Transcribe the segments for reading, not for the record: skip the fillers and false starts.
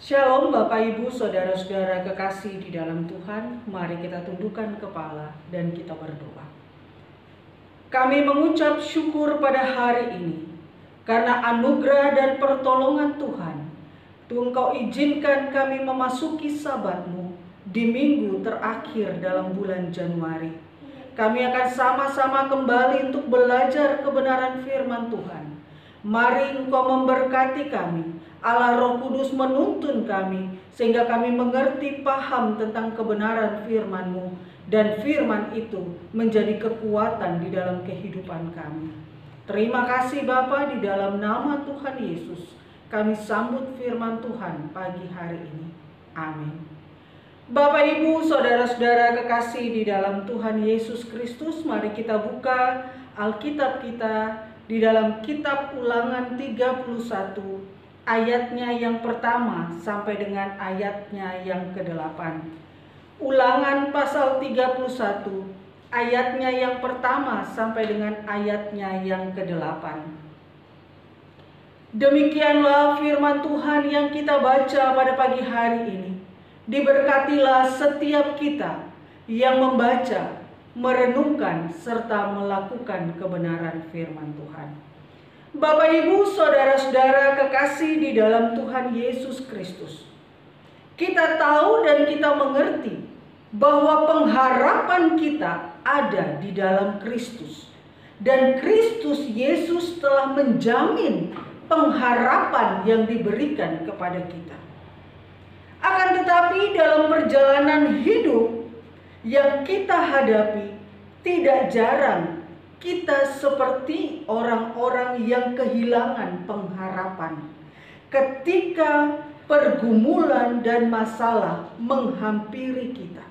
Shalom Bapak Ibu, Saudara-saudara kekasih di dalam Tuhan. Mari kita tundukkan kepala dan kita berdoa. Kami mengucap syukur pada hari ini karena anugerah dan pertolongan Tuhan. Engkau izinkan kami memasuki Sabat-Mu di minggu terakhir dalam bulan Januari. Kami akan sama-sama kembali untuk belajar kebenaran firman Tuhan. Mari Engkau memberkati kami. Allah Roh Kudus menuntun kami sehingga kami mengerti paham tentang kebenaran firman-Mu dan firman itu menjadi kekuatan di dalam kehidupan kami. Terima kasih Bapa, di dalam nama Tuhan Yesus kami sambut firman Tuhan pagi hari ini. Amin. Bapak Ibu, Saudara-saudara kekasih di dalam Tuhan Yesus Kristus, mari kita buka Alkitab kita di dalam kitab Ulangan 31 ayatnya yang pertama sampai dengan ayatnya yang ke-8. Ulangan pasal 31 ayatnya yang pertama sampai dengan ayatnya yang ke-8. Demikianlah firman Tuhan yang kita baca pada pagi hari ini. Diberkatilah setiap kita yang membaca, merenungkan, serta melakukan kebenaran firman Tuhan. Bapak Ibu, Saudara-saudara kekasih di dalam Tuhan Yesus Kristus, kita tahu dan kita mengerti bahwa pengharapan kita ada di dalam Kristus. Dan Kristus Yesus telah menjamin pengharapan yang diberikan kepada kita. Akan tetapi dalam perjalanan hidup yang kita hadapi, tidak jarang kita seperti orang-orang yang kehilangan pengharapan ketika pergumulan dan masalah menghampiri kita.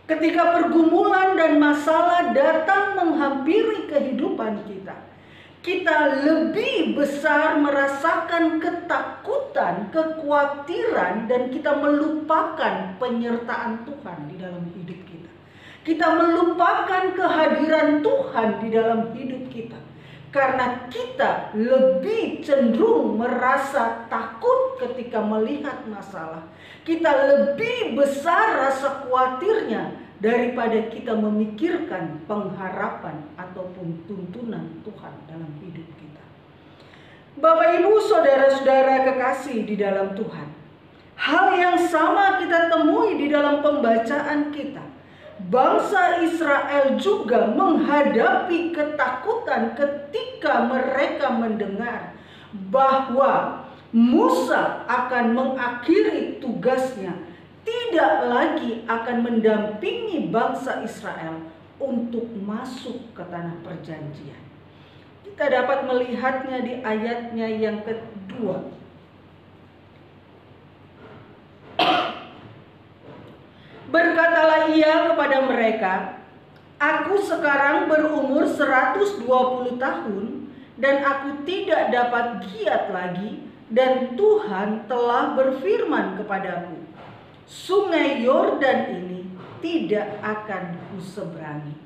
Ketika pergumulan dan masalah datang menghampiri kehidupan kita, kita lebih besar merasakan ketakutan, kekhawatiran, dan kita melupakan penyertaan Tuhan di dalam hidup kita. Kita melupakan kehadiran Tuhan di dalam hidup kita. Karena kita lebih cenderung merasa takut ketika melihat masalah. Kita lebih besar rasa khawatirnya daripada kita memikirkan pengharapan ataupun tuntunan Tuhan dalam hidup kita. Bapak Ibu, Saudara-saudara kekasih di dalam Tuhan, hal yang sama kita temui di dalam pembacaan kita. Bangsa Israel juga menghadapi ketakutan ketika mereka mendengar bahwa Musa akan mengakhiri tugasnya, tidak lagi akan mendampingi bangsa Israel untuk masuk ke tanah perjanjian. Kita dapat melihatnya di ayatnya yang kedua. Berkatalah ia kepada mereka, "Aku sekarang berumur 120 tahun dan aku tidak dapat giat lagi, dan Tuhan telah berfirman kepadaku, Sungai Yordan ini tidak akan kuseberangi."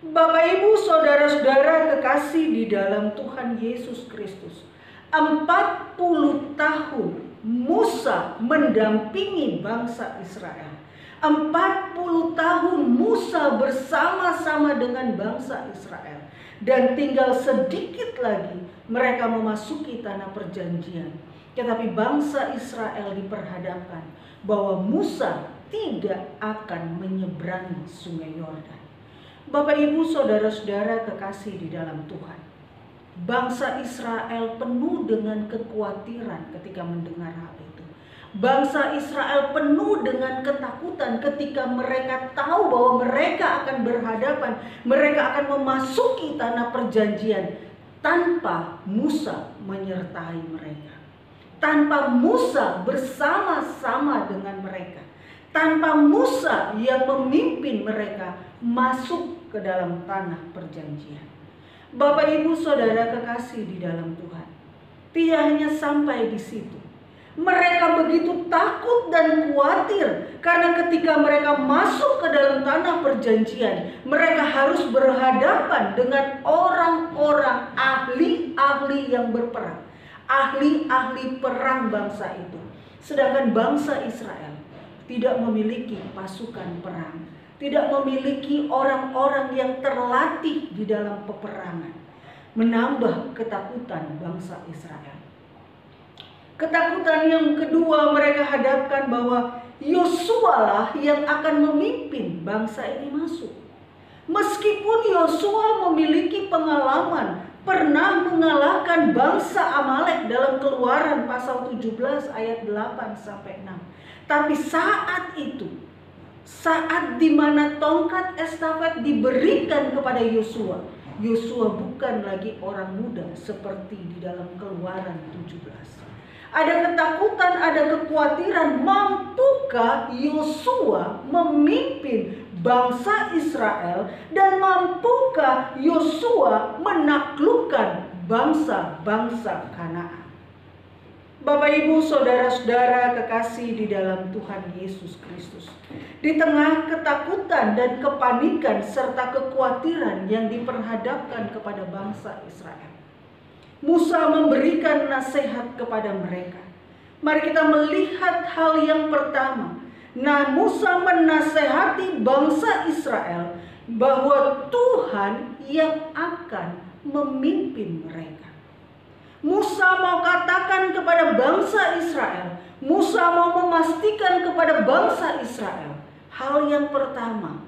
Bapak Ibu, Saudara-saudara kekasih di dalam Tuhan Yesus Kristus, 40 tahun Musa mendampingi bangsa Israel. 40 tahun Musa bersama-sama dengan bangsa Israel. Dan tinggal sedikit lagi mereka memasuki tanah perjanjian. Tetapi bangsa Israel diperhadapkan bahwa Musa tidak akan menyeberangi sungai Yordan. Bapak Ibu, Saudara-saudara kekasih di dalam Tuhan, bangsa Israel penuh dengan kekhawatiran ketika mendengar hal itu. Bangsa Israel penuh dengan ketakutan ketika mereka tahu bahwa mereka akan berhadapan, mereka akan memasuki tanah perjanjian tanpa Musa menyertai mereka, tanpa Musa bersama-sama dengan mereka, tanpa Musa yang memimpin mereka masuk ke dalam tanah perjanjian. Bapak Ibu, Saudara kekasih di dalam Tuhan, tidak hanya sampai di situ. Mereka begitu takut dan khawatir karena ketika mereka masuk ke dalam tanah perjanjian, mereka harus berhadapan dengan orang-orang ahli-ahli yang berperang, ahli-ahli perang bangsa itu. Sedangkan bangsa Israel tidak memiliki pasukan perang, tidak memiliki orang-orang yang terlatih di dalam peperangan, menambah ketakutan bangsa Israel. Ketakutan yang kedua mereka hadapkan bahwa Yosua lah yang akan memimpin bangsa ini masuk. Meskipun Yosua memiliki pengalaman pernah mengalahkan bangsa Amalek dalam Keluaran pasal 17 ayat 8 sampai 6. Tapi saat itu, saat dimana tongkat estafet diberikan kepada Yosua, Yosua bukan lagi orang muda seperti di dalam Keluaran 17. Ada ketakutan, ada kekhawatiran, mampukah Yosua memimpin bangsa Israel dan mampukah Yosua menaklukkan bangsa-bangsa Kanaan? Bapak, Ibu, saudara-saudara kekasih di dalam Tuhan Yesus Kristus, di tengah ketakutan dan kepanikan serta kekhawatiran yang diperhadapkan kepada bangsa Israel, Musa memberikan nasihat kepada mereka. Mari kita melihat hal yang pertama. Nah, Musa menasehati bangsa Israel bahwa Tuhan yang akan memimpin mereka. Musa mau katakan kepada bangsa Israel, Musa mau memastikan kepada bangsa Israel hal yang pertama,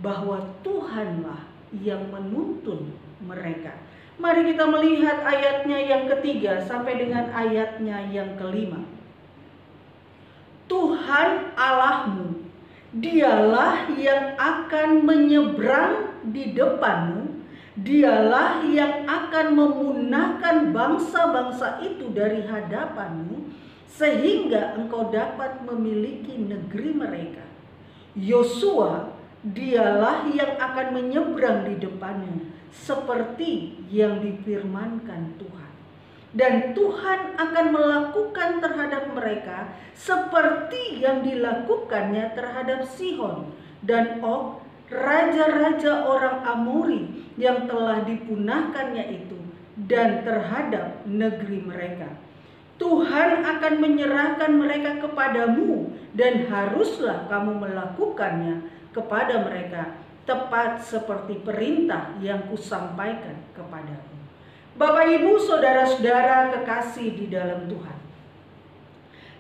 bahwa Tuhanlah yang menuntun mereka. Mari kita melihat ayatnya yang ketiga sampai dengan ayatnya yang kelima. Tuhan Allahmu, dialah yang akan menyeberang di depanmu, dialah yang akan memunahkan bangsa-bangsa itu dari hadapanmu, sehingga engkau dapat memiliki negeri mereka. Yosua, dialah yang akan menyeberang di depanmu, seperti yang difirmankan Tuhan. Dan Tuhan akan melakukan terhadap mereka seperti yang dilakukannya terhadap Sihon dan Og, raja-raja orang Amori yang telah dipunahkannya itu, dan terhadap negeri mereka. Tuhan akan menyerahkan mereka kepadamu, dan haruslah kamu melakukannya kepada mereka, tepat seperti perintah yang kusampaikan kepadamu. Bapak, Ibu, saudara-saudara kekasih di dalam Tuhan,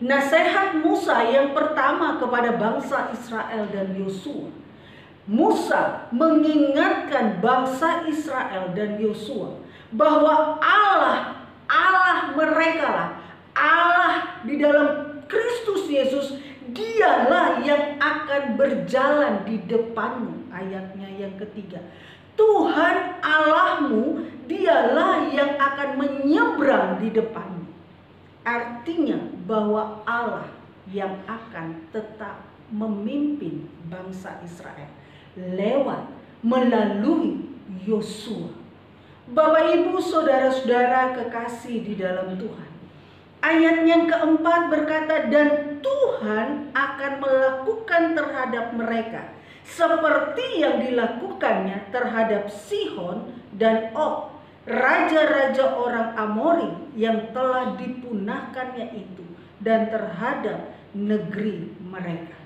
nasihat Musa yang pertama kepada bangsa Israel dan Yosua. Musa mengingatkan bangsa Israel dan Yosua bahwa Allah mereka lah, Allah di dalam Kristus Yesus, dialah yang akan berjalan di depanmu. Ayatnya yang ketiga, Tuhan Allahmu, dialah yang akan menyeberang di depanmu. Artinya bahwa Allah yang akan tetap memimpin bangsa Israel melalui Yosua. Bapak, Ibu, saudara-saudara kekasih di dalam Tuhan, ayat yang keempat berkata, dan Tuhan akan melakukan terhadap mereka seperti yang dilakukannya terhadap Sihon dan Og, raja-raja orang Amori yang telah dipunahkannya itu, dan terhadap negeri mereka.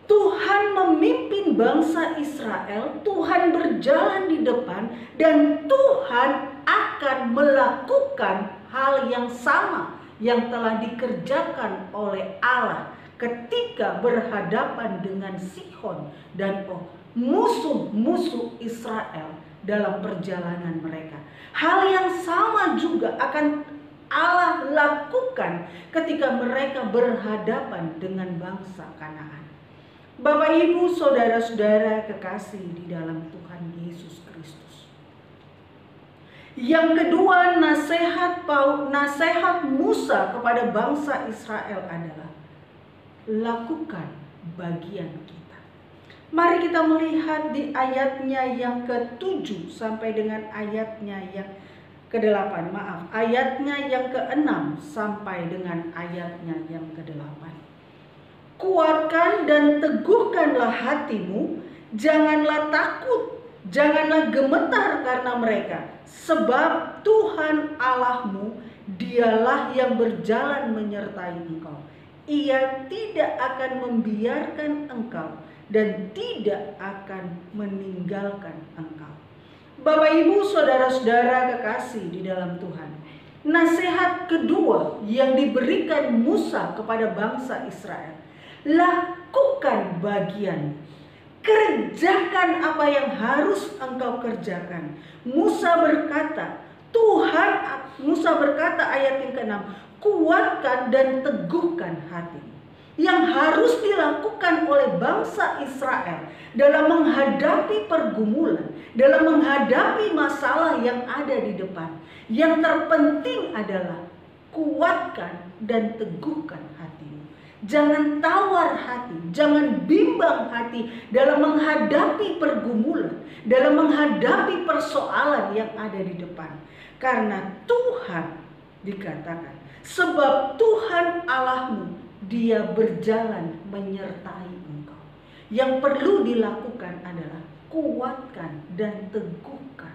Tuhan memimpin bangsa Israel, Tuhan berjalan di depan, dan Tuhan akan melakukan hal yang sama yang telah dikerjakan oleh Allah ketika berhadapan dengan Sihon dan Og, musuh-musuh Israel dalam perjalanan mereka. Hal yang sama juga akan Allah lakukan ketika mereka berhadapan dengan bangsa Kanaan. Bapak, Ibu, saudara-saudara kekasih di dalam Tuhan Yesus Kristus. Yang kedua, nasihat Musa kepada bangsa Israel adalah lakukan bagian kita. Mari kita melihat di ayatnya yang ke-7 sampai dengan ayatnya yang ke-8. Ayatnya yang ke-6 sampai dengan ayatnya yang ke-8. Kuatkan dan teguhkanlah hatimu, janganlah takut, janganlah gemetar karena mereka, sebab Tuhan Allahmu, Dialah yang berjalan menyertai engkau. Ia tidak akan membiarkan engkau dan tidak akan meninggalkan engkau. Bapak, Ibu, saudara-saudara kekasih di dalam Tuhan, nasihat kedua yang diberikan Musa kepada bangsa Israel, lakukan bagian, kerjakan apa yang harus engkau kerjakan. Musa berkata ayat yang ke-6, kuatkan dan teguhkan hatimu. Yang harus dilakukan oleh bangsa Israel dalam menghadapi pergumulan, dalam menghadapi masalah yang ada di depan, yang terpenting adalah kuatkan dan teguhkan hatimu. Jangan tawar hati, jangan bimbang hati dalam menghadapi pergumulan, dalam menghadapi persoalan yang ada di depan. Karena Tuhan dikatakan, sebab Tuhan Allahmu, Dia berjalan menyertai engkau. Yang perlu dilakukan adalah kuatkan dan teguhkan.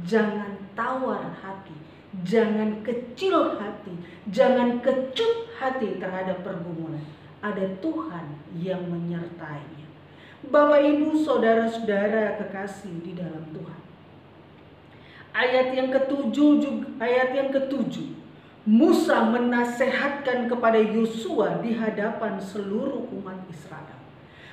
Jangan tawar hati, jangan kecil hati, jangan kecut hati terhadap pergumulan. Ada Tuhan yang menyertainya. Bapak, Ibu, saudara-saudara kekasih di dalam Tuhan. Ayat yang ketujuh, Musa menasehatkan kepada Yosua di hadapan seluruh umat Israel.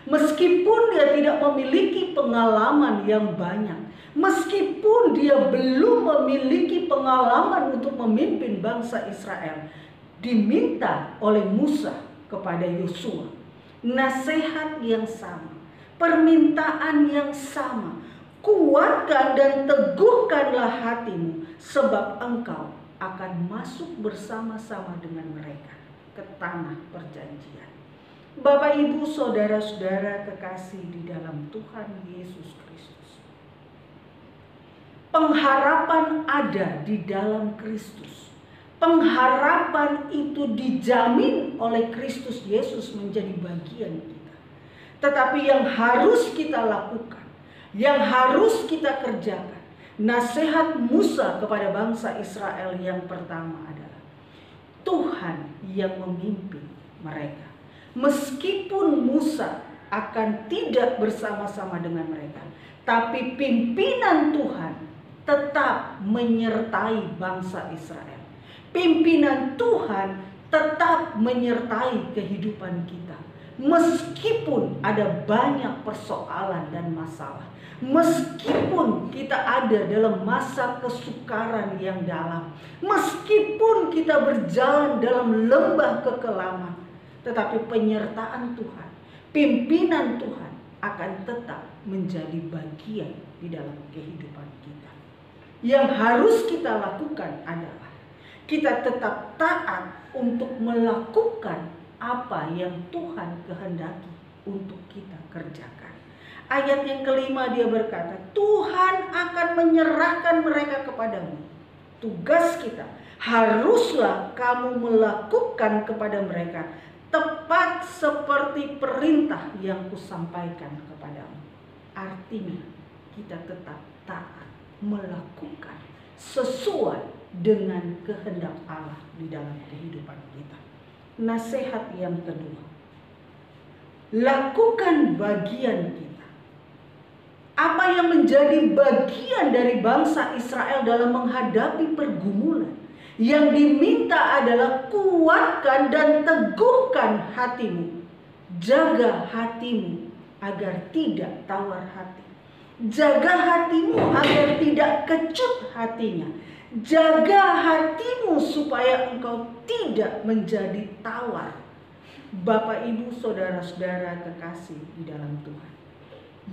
Meskipun dia tidak memiliki pengalaman yang banyak, meskipun dia belum memiliki pengalaman untuk memimpin bangsa Israel, diminta oleh Musa kepada Yosua nasihat yang sama, permintaan yang sama. Kuatkan dan teguhkanlah hatimu, sebab engkau akan masuk bersama-sama dengan mereka ke tanah perjanjian. Bapak, Ibu, saudara-saudara kekasih di dalam Tuhan Yesus Kristus. Pengharapan ada di dalam Kristus. Pengharapan itu dijamin oleh Kristus Yesus menjadi bagian kita. Tetapi yang harus kita lakukan, yang harus kita kerjakan, nasihat Musa kepada bangsa Israel yang pertama adalah Tuhan yang memimpin mereka. Meskipun Musa akan tidak bersama-sama dengan mereka, tapi pimpinan Tuhan tetap menyertai bangsa Israel. Pimpinan Tuhan tetap menyertai kehidupan kita. Meskipun ada banyak persoalan dan masalah, meskipun kita ada dalam masa kesukaran yang dalam, meskipun kita berjalan dalam lembah kekelaman, tetapi penyertaan Tuhan, pimpinan Tuhan akan tetap menjadi bagian di dalam kehidupan kita. Yang harus kita lakukan adalah kita tetap taat untuk melakukan apa yang Tuhan kehendaki untuk kita kerjakan. Ayat yang kelima dia berkata, Tuhan akan menyerahkan mereka kepadamu. Tugas kita haruslah kamu melakukan kepada mereka tepat seperti perintah yang kusampaikan kepadamu. Artinya kita tetap taat melakukan sesuai dengan kehendak Allah di dalam kehidupan kita. Nasihat yang kedua, lakukan bagian kita. Apa yang menjadi bagian dari bangsa Israel dalam menghadapi pergumulan? Yang diminta adalah kuatkan dan teguhkan hatimu. Jaga hatimu agar tidak tawar hati. Jaga hatimu agar tidak kecut hatinya. Jaga hatimu supaya engkau tidak menjadi tawar. Bapak, Ibu, saudara-saudara kekasih di dalam Tuhan,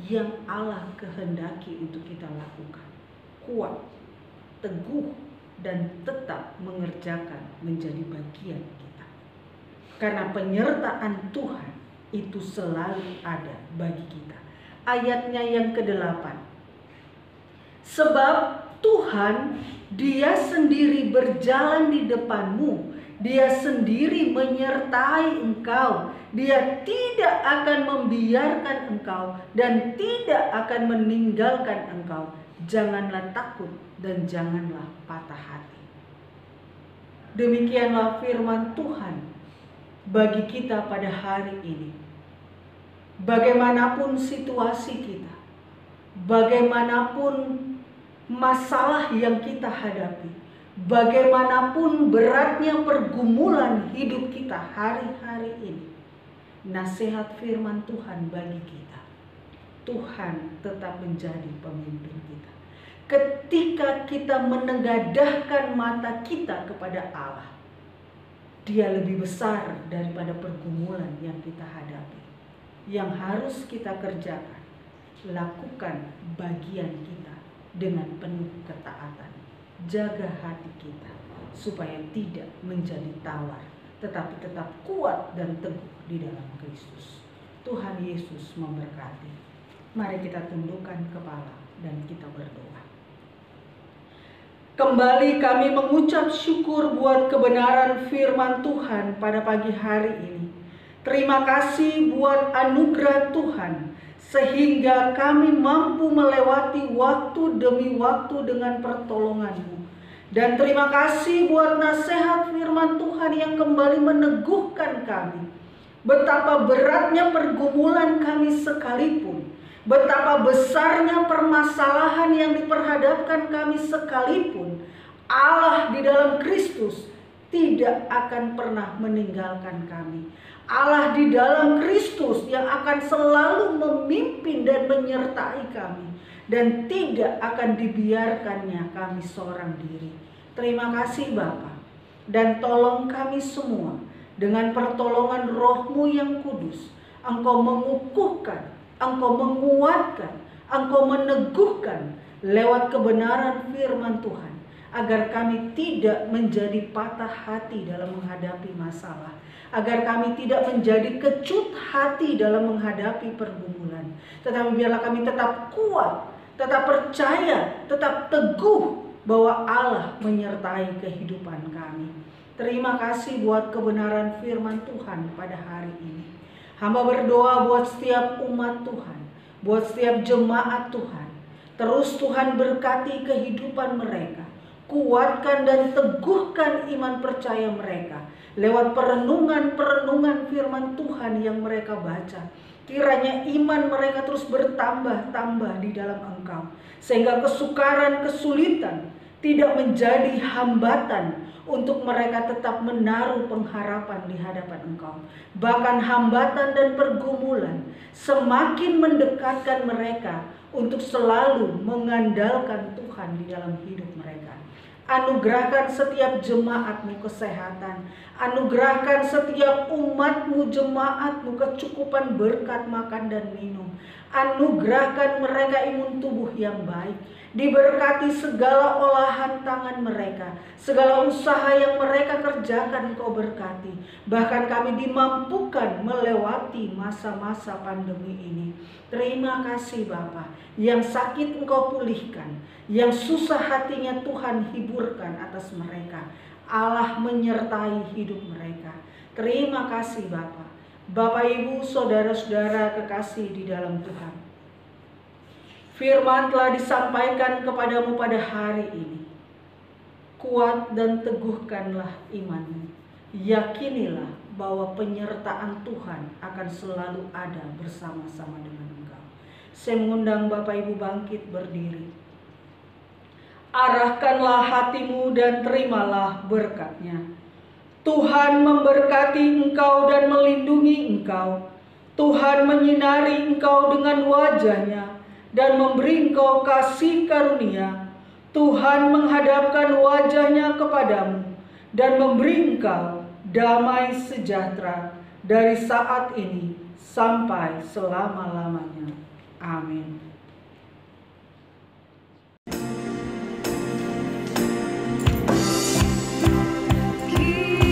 yang Allah kehendaki untuk kita lakukan, kuat, teguh, dan tetap mengerjakan menjadi bagian kita. Karena penyertaan Tuhan itu selalu ada bagi kita. Ayatnya yang ke-8, sebab Tuhan, Dia sendiri berjalan di depanmu, Dia sendiri menyertai engkau, Dia tidak akan membiarkan engkau dan tidak akan meninggalkan engkau. Janganlah takut dan janganlah patah hati. Demikianlah firman Tuhan bagi kita pada hari ini. Bagaimanapun situasi kita, bagaimanapun masalah yang kita hadapi, bagaimanapun beratnya pergumulan hidup kita hari-hari ini, nasihat firman Tuhan bagi kita, Tuhan tetap menjadi pemimpin kita. Ketika kita menengadahkan mata kita kepada Allah, Dia lebih besar daripada pergumulan yang kita hadapi. Yang harus kita kerjakan, lakukan bagian kita dengan penuh ketaatan. Jaga hati kita supaya tidak menjadi tawar, tetapi tetap kuat dan teguh di dalam Kristus. Tuhan Yesus memberkati. Mari kita tundukkan kepala dan kita berdoa. Kembali kami mengucap syukur buat kebenaran firman Tuhan pada pagi hari ini. Terima kasih buat anugerah Tuhan, sehingga kami mampu melewati waktu demi waktu dengan pertolongan-Mu. Dan terima kasih buat nasihat firman Tuhan yang kembali meneguhkan kami. Betapa beratnya pergumulan kami sekalipun, betapa besarnya permasalahan yang diperhadapkan kami sekalipun, Allah di dalam Kristus tidak akan pernah meninggalkan kami. Allah di dalam Kristus yang akan selalu memimpin dan menyertai kami, dan tidak akan dibiarkannya kami seorang diri. Terima kasih Bapa, dan tolong kami semua dengan pertolongan Roh-Mu yang kudus. Engkau mengukuhkan, Engkau menguatkan, Engkau meneguhkan lewat kebenaran firman Tuhan, agar kami tidak menjadi patah hati dalam menghadapi masalah, agar kami tidak menjadi kecut hati dalam menghadapi pergumulan, tetapi biarlah kami tetap kuat, tetap percaya, tetap teguh bahwa Allah menyertai kehidupan kami. Terima kasih buat kebenaran firman Tuhan pada hari ini. Hamba berdoa buat setiap umat Tuhan, buat setiap jemaat Tuhan. Terus Tuhan berkati kehidupan mereka. Kuatkan dan teguhkan iman percaya mereka lewat perenungan-perenungan firman Tuhan yang mereka baca. Kiranya iman mereka terus bertambah-tambah di dalam Engkau, sehingga kesukaran, kesulitan tidak menjadi hambatan untuk mereka tetap menaruh pengharapan di hadapan Engkau. Bahkan hambatan dan pergumulan semakin mendekatkan mereka untuk selalu mengandalkan Tuhan di dalam hidup mereka. Anugerahkan setiap jemaat-Mu kesehatan. Anugerahkan setiap umat-Mu, jemaat-Mu kecukupan berkat makan dan minum. Anugerahkan mereka imun tubuh yang baik. Diberkati segala olahan tangan mereka, segala usaha yang mereka kerjakan Engkau berkati. Bahkan kami dimampukan melewati masa-masa pandemi ini. Terima kasih Bapa, yang sakit Engkau pulihkan, yang susah hatinya Tuhan hiburkan atas mereka. Allah menyertai hidup mereka. Terima kasih Bapa. Bapak Ibu, saudara-saudara kekasih di dalam Tuhan, firman telah disampaikan kepadamu pada hari ini. Kuat dan teguhkanlah imanmu. Yakinilah bahwa penyertaan Tuhan akan selalu ada bersama-sama dengan engkau. Saya mengundang Bapak Ibu bangkit berdiri. Arahkanlah hatimu dan terimalah berkat-Nya. Tuhan memberkati engkau dan melindungi engkau. Tuhan menyinari engkau dengan wajah-Nya dan memberi engkau kasih karunia. Tuhan menghadapkan wajah-Nya kepadamu dan memberi engkau damai sejahtera dari saat ini sampai selama-lamanya. Amin. Kita